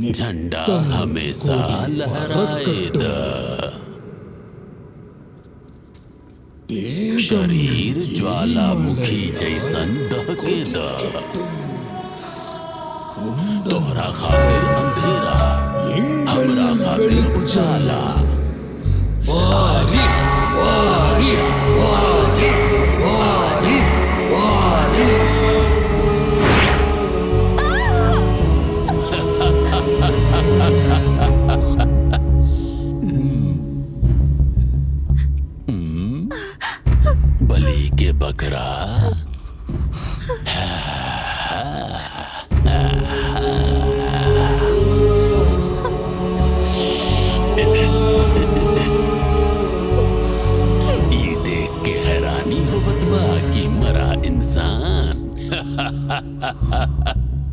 झंडा हमेशा लहराएद, शरीर ज्वालामुखी जैसन दहकेद। तोहरा खातिर अंधेरा, हमरा खातिर उजाला। वारी वारी वारी वारी वारी। बलि के बकरा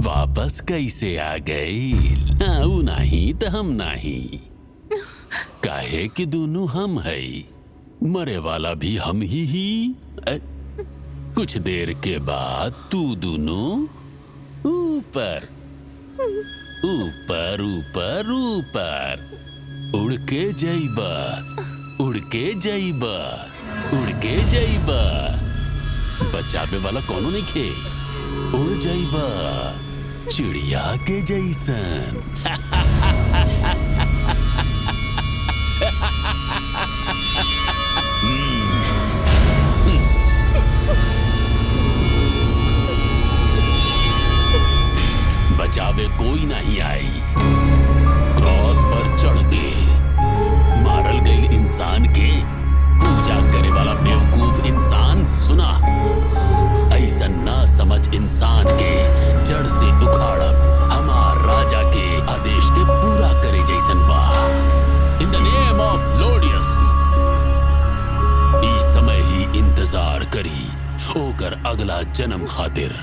वापस कैसे आ गई? ऊ नहीं तो हम नहीं, काहे कि दोनों हम है, मरे वाला भी हम ही। कुछ देर के बाद तू दोनों ऊपर ऊपर ऊपर ऊपर उड़ के जाइबा, उड़ के जाइबा, उड़ के जाइबा। बचावे वाला कोनो नहीं खे, उड़ जाइबा चिड़िया के जैसन। बचावे कोई नहीं आई। क्रॉस पर चढ़ के मारल गई इंसान के पूजा करे वाला बेवकूफ इंसान। सुना, ऐसा ना समझ इंसान के जड़ से उखाड़ब हमार राजा के आदेश के पूरा करे जैसन बा। In the name of glorious. इस समय ही इंतजार करी ओकर अगला जन्म खातिर।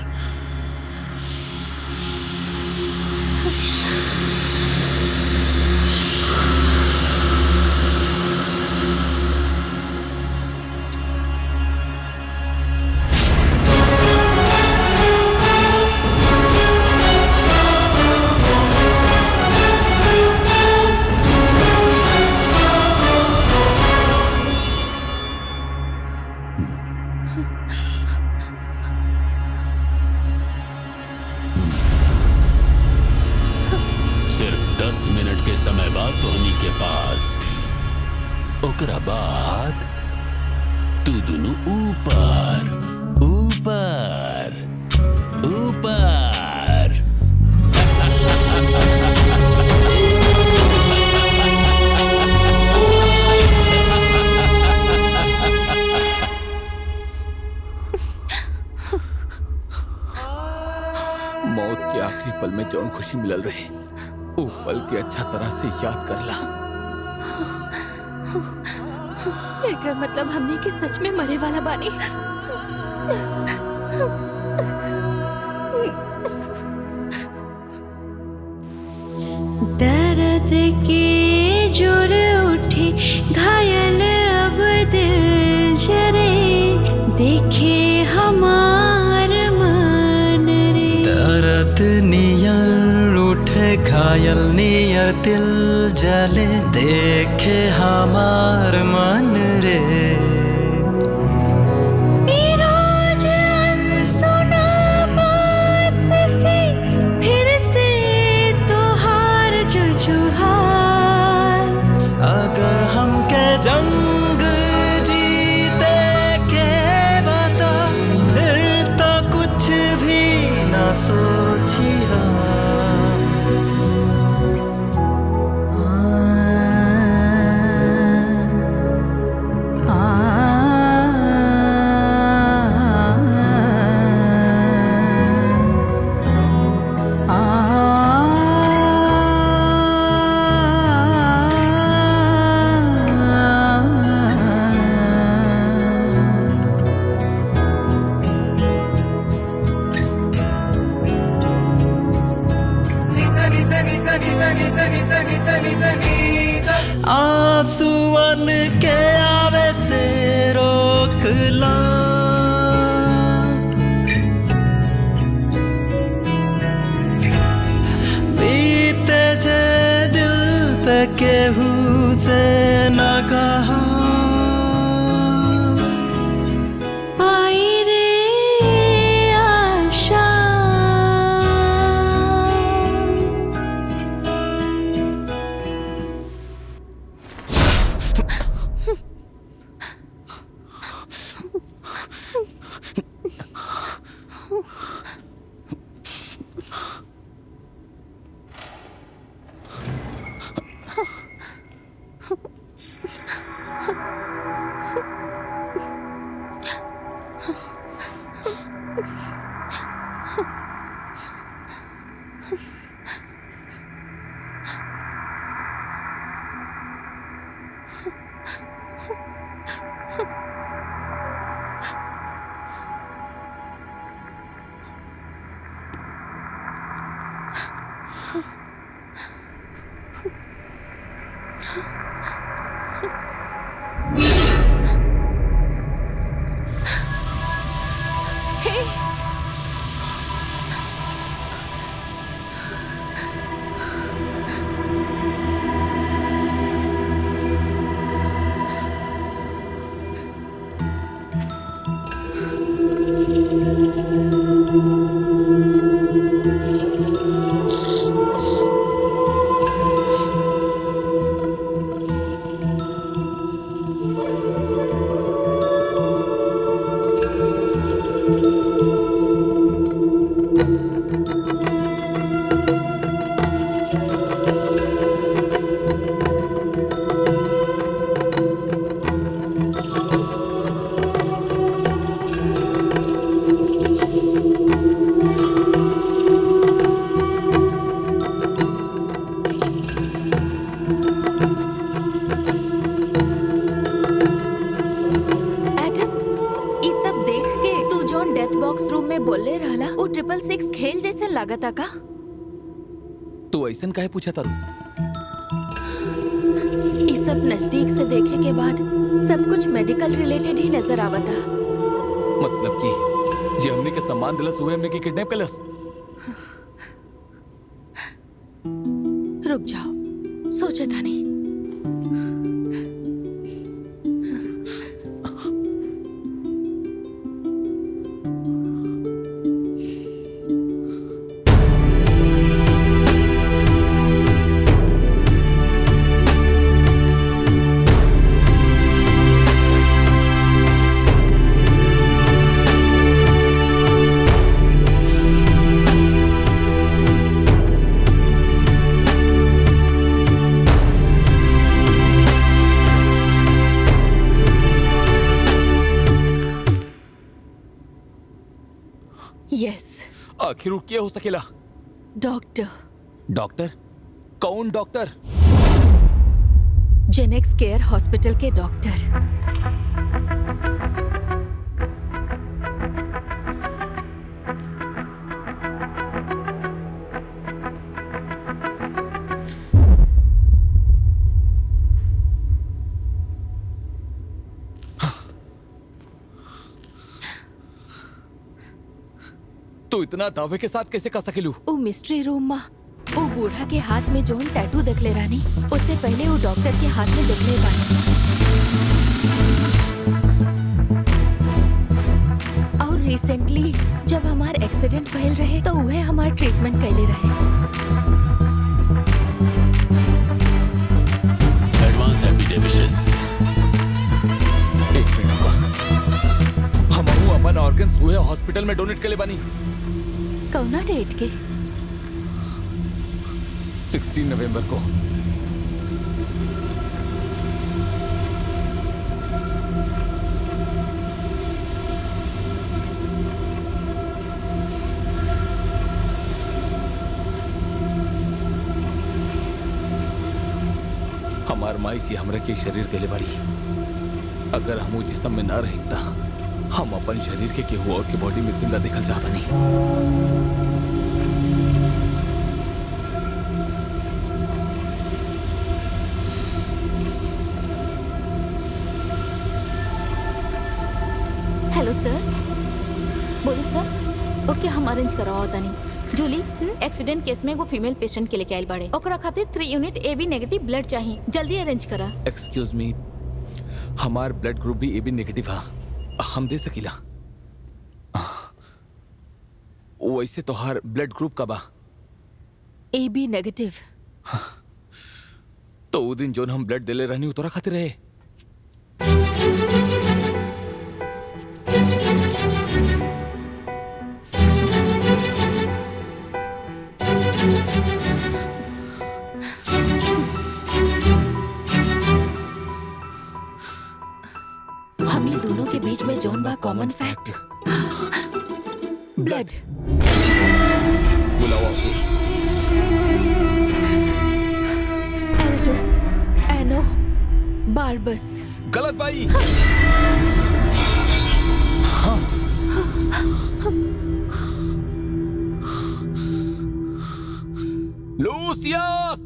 सिर्फ 10 मिनट के समय बाद धोनी के पास, ओकरा बाद तू दोनों ऊपर ऊपर ऊपर। मौत के आखिरी पल में जौन खुशी मिलल रहे, वो पल के अच्छा तरह से याद करला। एकर मतलब हमने के सच में मरे वाला बानी। दर्द के जोर उठे घायल अब दिल जरे, देखे हमार मन रे। दर्द नियर उठे घायल नियर दिल जले, देखे हमार मन रे। रोज अनसुना बात से फिर से तोहार जुझुहार। अगर हमके जंग जीते के बता, फिर तो कुछ भी ना सोचिया। आंसुअन के आवे से रोकला, बीते केहू से न कहा आई रे आशा लागता का तू ऐसन काहे पूछा तारू? ये सब नजदीक से देखे के बाद सब कुछ मेडिकल रिलेटेड ही नजर आवता। मतलब कि जे हमने के सम्मान दिलस हुए हमने के किडनैप कलस। रुक जाओ, सोचा था नहीं। यस। आखिर वो क्या हो सकेला? डॉक्टर। डॉक्टर? कौन डॉक्टर? जेनेक्स केयर हॉस्पिटल के डॉक्टर। तो इतना दावे के साथ कैसे कर सकेलू? वो मिस्ट्री रूम में वो बूढ़ा के हाथ में जोन टैटू देखले रानी, उससे पहले वो डॉक्टर के हाथ में देखले बानी। और रिसेंटली जब हमार एक्सीडेंट भइल रहे तो वह हमार ट्रीटमेंट कैले रहे। Advance happy day wishes. एक मिनट हम अपन ऑर्गन्स हुए हॉस्पिटल में डोनेट के लिए बनी। कौना डेट के? 16 नवंबर को। हमार माई जी हमरा के शरीर दिले बाड़ी। अगर हम जिसम में ना रहता हम अपन शरीर के केहू और के बॉडी में जिंदा देखल चाहता नहीं। हेलो सर। बोलो सर। ओके हम अरेंज करवाओ तनी। जूली, एक्सीडेंट केस में एगो फीमेल पेशेंट के लेके आइल बाड़े। ओकरा खातिर 3 यूनिट AB नेगेटिव ब्लड चाहिए, जल्दी अरेंज करा। एक्सक्यूज मी, हमार ब्लड ग्रुप भी AB नेगेटिव है, हम दे सकीला। वैसे तोहार ब्लड ग्रुप का बा? AB negative. तो वो दिन जोन हम ब्लड देले रहनी उतरा खातिर रहे। हमनी दोनों के बीच में जोन बा कॉमन फैक्ट, ब्लड। बुलाओ आपको। एल्डो एनो बारबस। गलत भाई। Lucius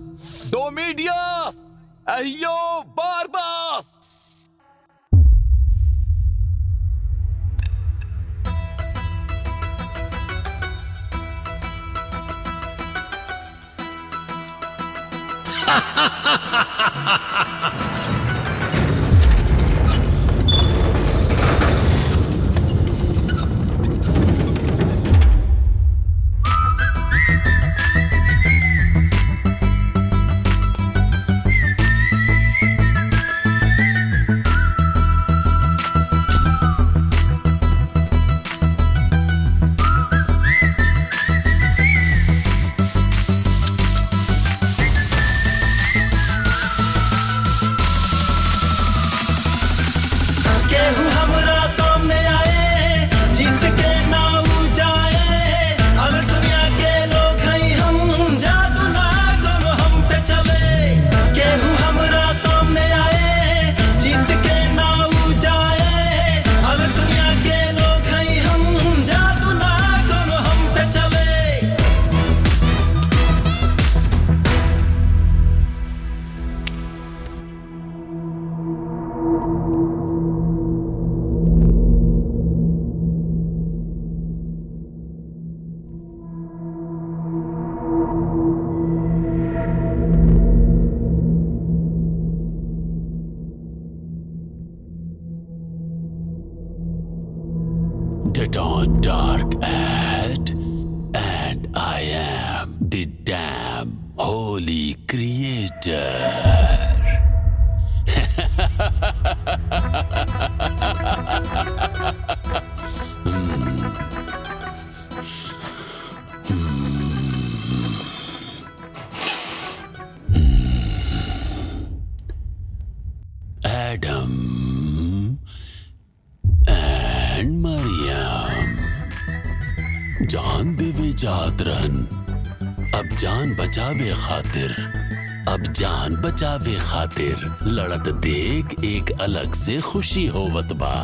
डोमिडियस एयो Barbes. केहू हमरा सामने आए, जीत के ना ऊ जाए। अलग दुनिया के लोग हैं हम, जादू ना करो हम पे चले। केहू हमरा सामने आए, जीत के ना ऊ जाए। अलग दुनिया के लोग हैं हम, जादू ना करो हम पे चले। The dawn dark at, and I am the damn holy creator. Adam and Mariam जान देवे जात रहन, अब जान बचावे खातिर, अब जान बचावे खातिर लड़त देख एक अलग से खुशी होवत बा।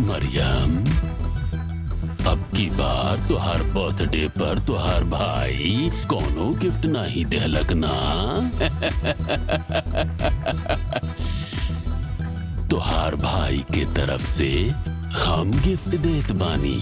मरियम, अब की बार तुहार बर्थडे पर तुहार भाई कोनो गिफ्ट नहीं देहलक ना। तुहार भाई के तरफ से हम गिफ्ट देत बानी।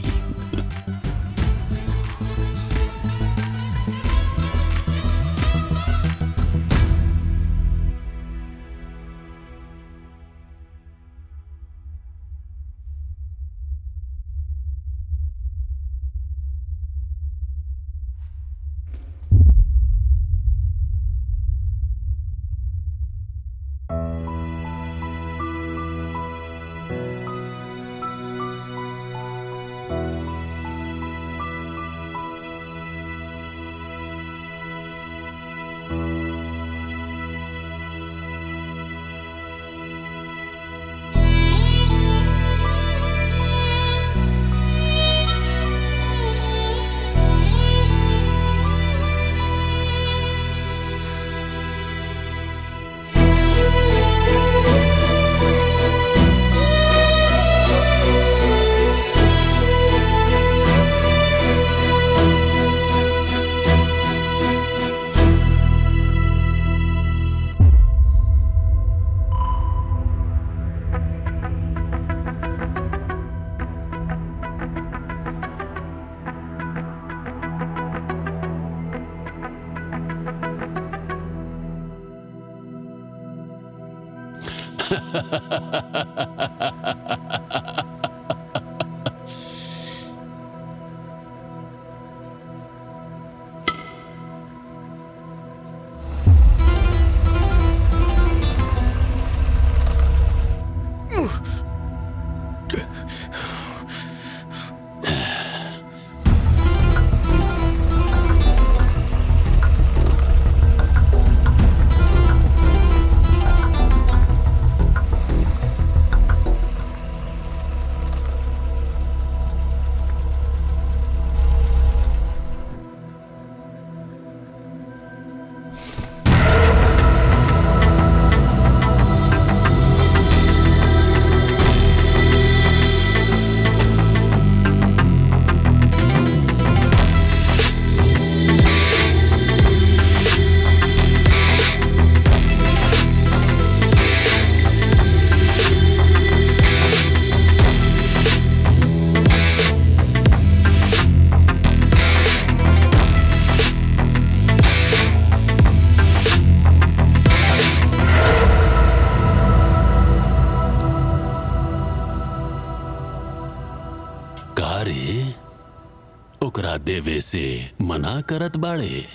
ओकरा देवे से मना करत बाड़े।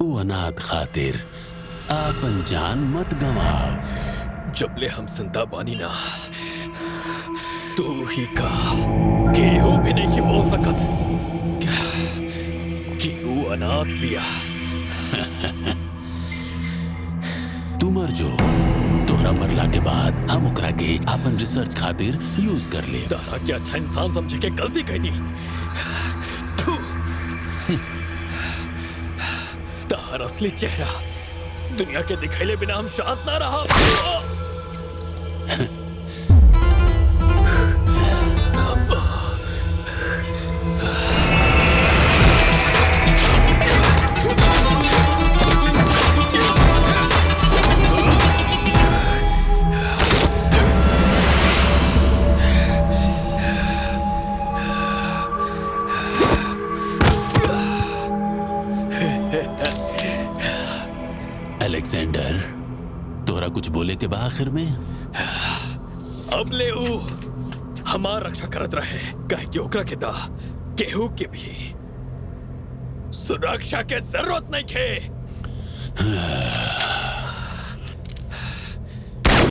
उ अनाथ खातिर आपन जान मत गंवाव। जबले हम संता बानी ना तू ही का केहू भी नहीं बोल सकत कि उ अनाथ बिया। तू मर जो, तोहरा मरला के बाद हम ओकरा के अपन रिसर्च खातिर यूज कर ले। तारा के अच्छा इंसान समझे के गलती कहनी। तार असली चेहरा दुनिया के दिखैले बिना हम शांत ना रहा। अलेक्जेंडर, तोहरा कुछ बोले के बा आखिर में? अब ले ऊ हमार रक्षा करत रहे, काहे कि ओकरा के दा केहू के भी सुरक्षा के जरूरत नहीं खे।